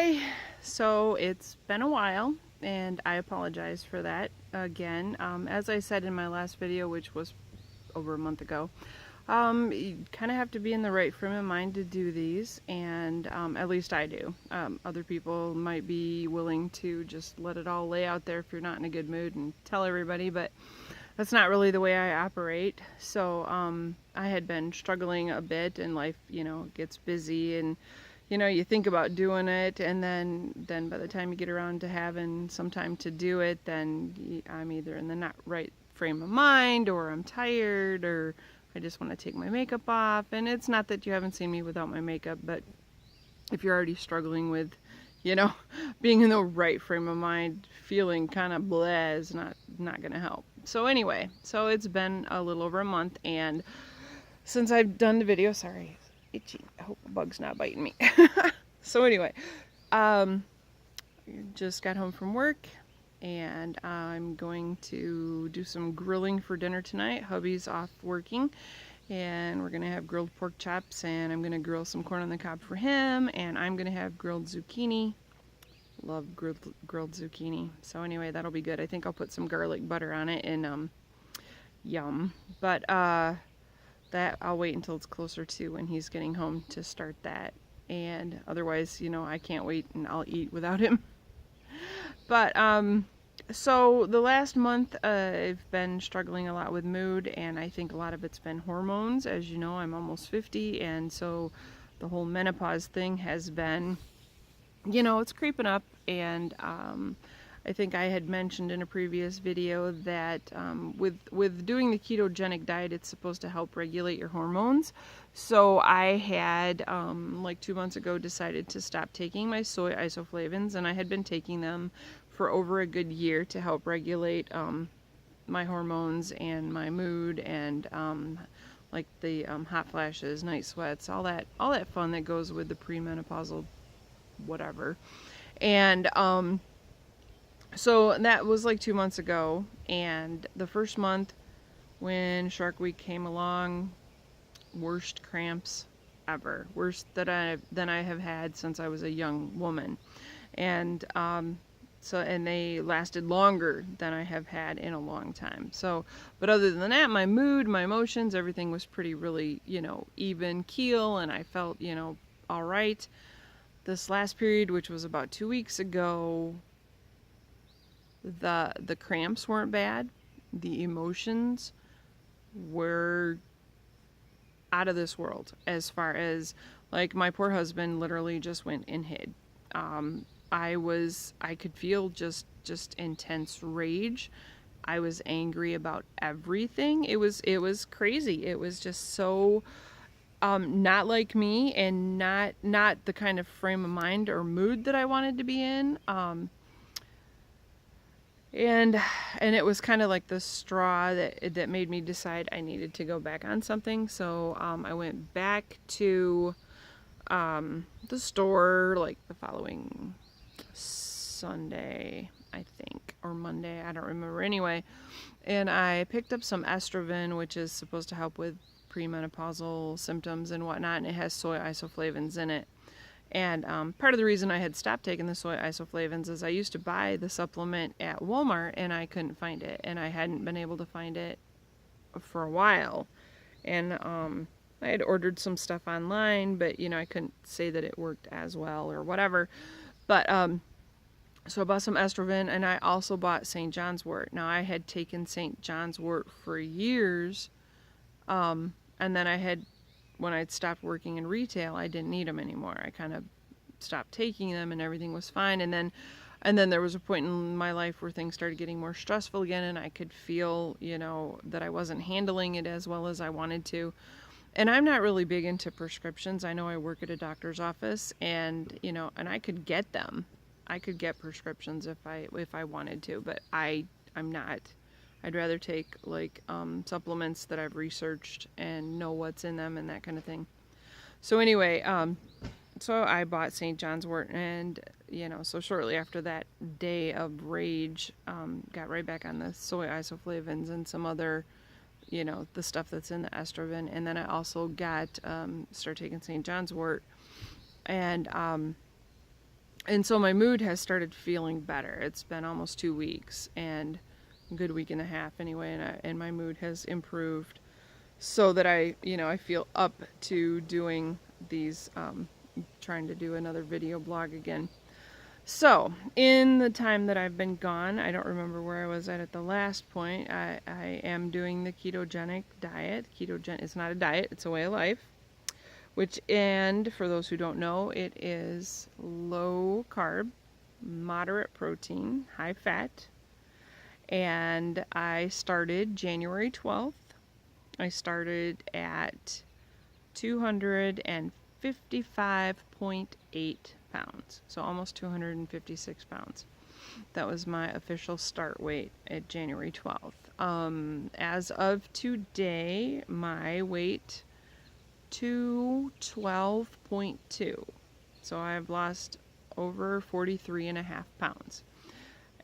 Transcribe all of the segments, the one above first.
Okay, so it's been a while, and I apologize for that again. As I said in my last video, which was over a month ago, you kind of have to be in the right frame of mind to do these, and at least I do. Other people might be willing to just let it all lay out there if you're not in a good mood and tell everybody, but that's not really the way I operate. So I had been struggling a bit, and life, gets busy, and you think about doing it, and then by the time you get around to having some time to do it, then I'm either in the not right frame of mind, or I'm tired, or I just want to take my makeup off. And it's not that you haven't seen me without my makeup, but if you're already struggling with, being in the right frame of mind, feeling kind of bleh is not gonna help. So anyway, so it's been a little over a month, and since I've done the video, sorry, itchy. I hope a bug's not biting me. So anyway, just got home from work, and I'm going to do some grilling for dinner tonight. Hubby's off working, and we're gonna have grilled pork chops, and I'm gonna grill some corn on the cob for him, and I'm gonna have grilled zucchini. Love grilled zucchini. So anyway, that'll be good. I think I'll put some garlic butter on it, and yum. But that I'll wait until it's closer to when he's getting home to start that. And otherwise, I can't wait, and I'll eat without him. But so the last month, I've been struggling a lot with mood, and I think a lot of it's been hormones. As you know, I'm almost 50, and so the whole menopause thing has been, it's creeping up. And I think I had mentioned in a previous video that with doing the ketogenic diet, it's supposed to help regulate your hormones. So I had, like 2 months ago, decided to stop taking my soy isoflavones, and I had been taking them for over a good year to help regulate my hormones and my mood, and like the hot flashes, night sweats, all that fun that goes with the premenopausal whatever. And so that was like 2 months ago, and the first month when Shark Week came along, worst cramps ever, worse than I have had since I was a young woman. And and they lasted longer than I have had in a long time. So, but other than that, my mood, my emotions, everything was really, even keel, and I felt, all right. This last period, which was about 2 weeks ago, the cramps weren't bad. The emotions were out of this world, as far as, like, my poor husband literally just went and hid. I could feel just intense rage. I was angry about everything. It was crazy. It was just so not like me, and not the kind of frame of mind or mood that I wanted to be in. And it was kind of like the straw that made me decide I needed to go back on something. So I went back to the store like the following Sunday, I think, or Monday, I don't remember. Anyway, and I picked up some Estroven, which is supposed to help with premenopausal symptoms and whatnot, and it has soy isoflavones in it. And part of the reason I had stopped taking the soy isoflavones is I used to buy the supplement at Walmart, and I couldn't find it, and I hadn't been able to find it for a while. And I had ordered some stuff online, but I couldn't say that it worked as well or whatever. But so I bought some Estroven, and I also bought St. John's wort. Now, I had taken St. John's wort for years, and then when I'd stopped working in retail, I didn't need them anymore. I kind of stopped taking them, and everything was fine. And then there was a point in my life where things started getting more stressful again, and I could feel, that I wasn't handling it as well as I wanted to. And I'm not really big into prescriptions. I know I work at a doctor's office, and and I could get them. I could get prescriptions if I wanted to, but I'm not. I'd rather take like supplements that I've researched and know what's in them and that kind of thing. So anyway, so I bought St. John's wort, and so shortly after that day of rage, got right back on the soy isoflavones and some other, the stuff that's in the Estroven. And then I also started taking St. John's wort, and And so my mood has started feeling better. It's been almost 2 weeks and a good week and a half anyway, and my mood has improved so that I feel up to doing these, trying to do another video blog again. So, in the time that I've been gone, I don't remember where I was at the last point. I am doing the ketogenic diet. It's not a diet, it's a way of life. And for those who don't know, it is low carb, moderate protein, high fat. And I started January 12th. I started at 255.8 pounds, so almost 256 pounds. That was my official start weight at January 12th. As of today, my weight 212.2. So I've lost over 43.5 pounds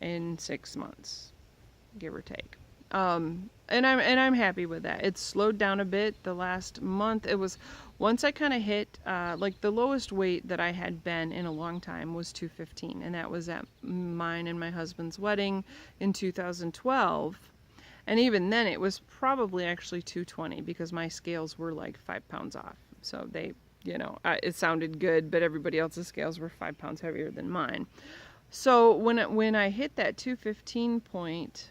in 6 months, give or take. And I'm happy with that. It's slowed down a bit the last month. It was once I kind of hit like the lowest weight that I had been in a long time was 215, and that was at mine and my husband's wedding in 2012. And even then it was probably actually 220 because my scales were like 5 pounds off. So they, it sounded good, but everybody else's scales were 5 pounds heavier than mine. So when I hit that 215 point,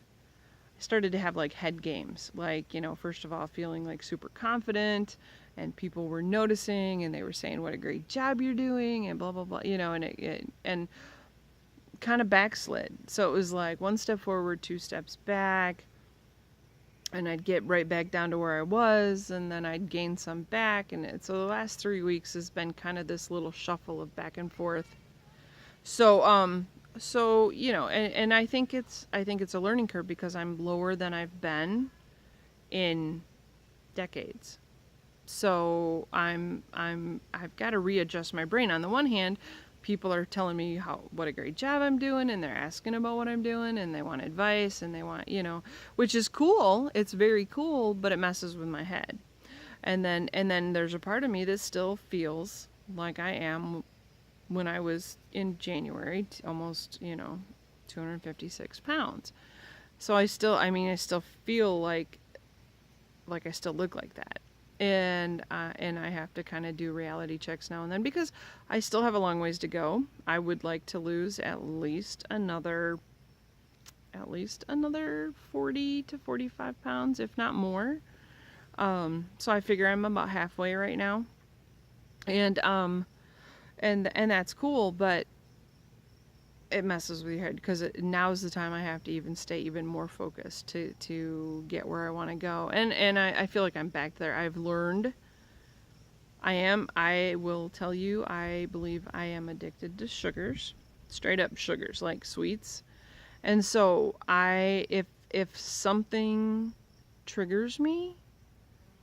I started to have like head games. Like, first of all, feeling like super confident, and people were noticing and they were saying what a great job you're doing and blah, blah, blah, and kind of backslid. So it was like one step forward, 2 steps back. And I'd get right back down to where I was, and then I'd gain some back. And so the last 3 weeks has been kind of this little shuffle of back and forth. So, and I think it's a learning curve because I'm lower than I've been in decades. So I've got to readjust my brain. On the one hand, people are telling me what a great job I'm doing, and they're asking about what I'm doing, and they want advice, and they want, which is cool. It's very cool, but it messes with my head. And then there's a part of me that still feels like I am when I was in January, almost, 256 pounds. So I still feel like I still look like that. And I have to kind of do reality checks now and then because I still have a long ways to go. I would like to lose at least another 40 to 45 pounds, if not more. So I figure I'm about halfway right now. And that's cool, but it messes with your head because now's the time I have to even stay even more focused to get where I want to go. And I feel like I'm back there. I've learned. I will tell you, I believe I am addicted to sugars, straight up sugars, like sweets. And so if something triggers me,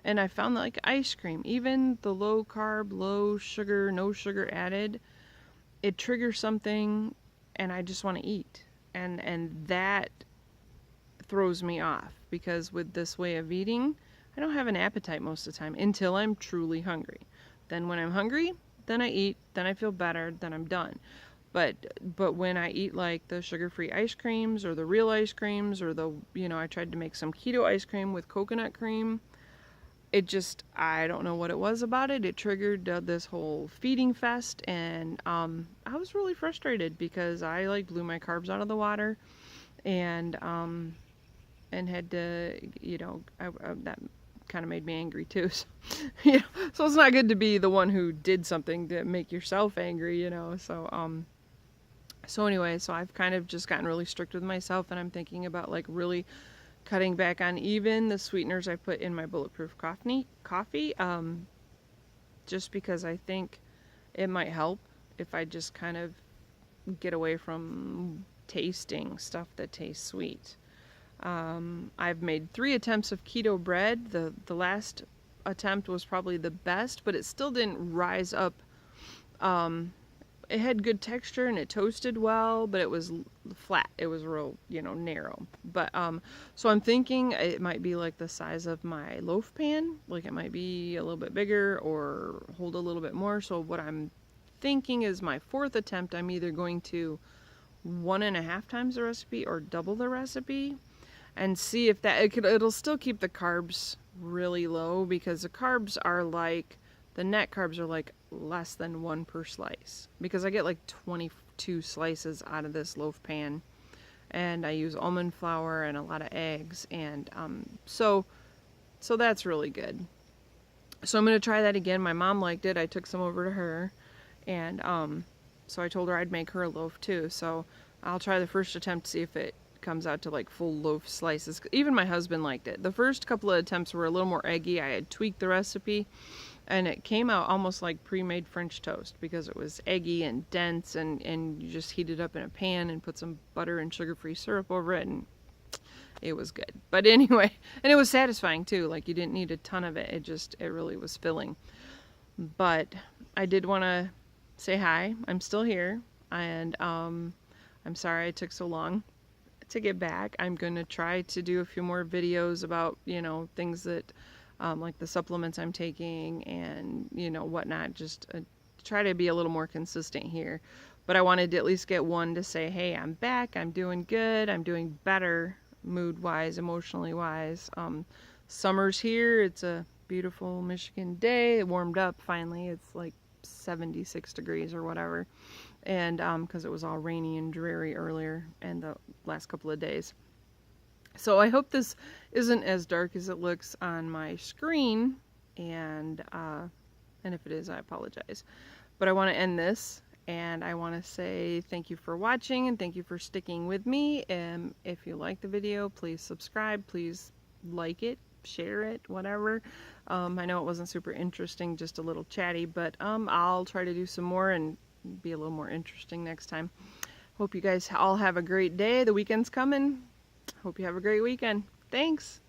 and I found that like ice cream, even the low carb, low sugar, no sugar added, it triggers something and I just want to eat. And that throws me off because with this way of eating, I don't have an appetite most of the time until I'm truly hungry. Then when I'm hungry, then I eat, then I feel better, then I'm done. But when I eat like the sugar-free ice creams or the real ice creams or I tried to make some keto ice cream with coconut cream, I don't know what it was about it. It triggered this whole feeding fest, and I was really frustrated because I like blew my carbs out of the water, and had to, that kind of made me angry too. So, so it's not good to be the one who did something to make yourself angry, So anyway, so I've kind of just gotten really strict with myself, and I'm thinking about like really cutting back on even the sweeteners I put in my bulletproof coffee, just because I think it might help if I just kind of get away from tasting stuff that tastes sweet. I've made 3 attempts of keto bread. The last attempt was probably the best, but it still didn't rise up. It had good texture and it toasted well, but it was flat. It was real, narrow. But so I'm thinking it might be like the size of my loaf pan. Like it might be a little bit bigger or hold a little bit more. So what I'm thinking is my 4th attempt, I'm either going to 1.5 times the recipe or double the recipe, and see if that it'll still keep the carbs really low, because the carbs are like, the net carbs are like less than 1 per slice, because I get like 22 slices out of this loaf pan, and I use almond flour and a lot of eggs, and so that's really good. So I'm going to try that again. My mom liked it. I took some over to her, and so I told her I'd make her a loaf too. So I'll try the first attempt to see if it comes out to like full loaf slices. Even my husband liked it. The first couple of attempts were a little more eggy. I had tweaked the recipe, and it came out almost like pre-made French toast, because it was eggy and dense, and you just heat it up in a pan and put some butter and sugar-free syrup over it, and it was good. But anyway, and it was satisfying too. Like, you didn't need a ton of it. It really was filling. But I did want to say hi. I'm still here, and I'm sorry it took so long to get back. I'm going to try to do a few more videos about, things that, like the supplements I'm taking and, whatnot. Just try to be a little more consistent here. But I wanted to at least get one to say, hey, I'm back. I'm doing good. I'm doing better, mood-wise, emotionally-wise. Summer's here. It's a beautiful Michigan day. It warmed up finally. It's like 76 degrees or whatever, and because it was all rainy and dreary earlier and the last couple of days. So I hope this isn't as dark as it looks on my screen, and if it is, I apologize. But I want to end this, and I want to say thank you for watching, and thank you for sticking with me. If you like the video, please subscribe, please like it, share it, whatever. I know it wasn't super interesting, just a little chatty, but I'll try to do some more and be a little more interesting next time. Hope you guys all have a great day. The weekend's coming. Hope you have a great weekend. Thanks.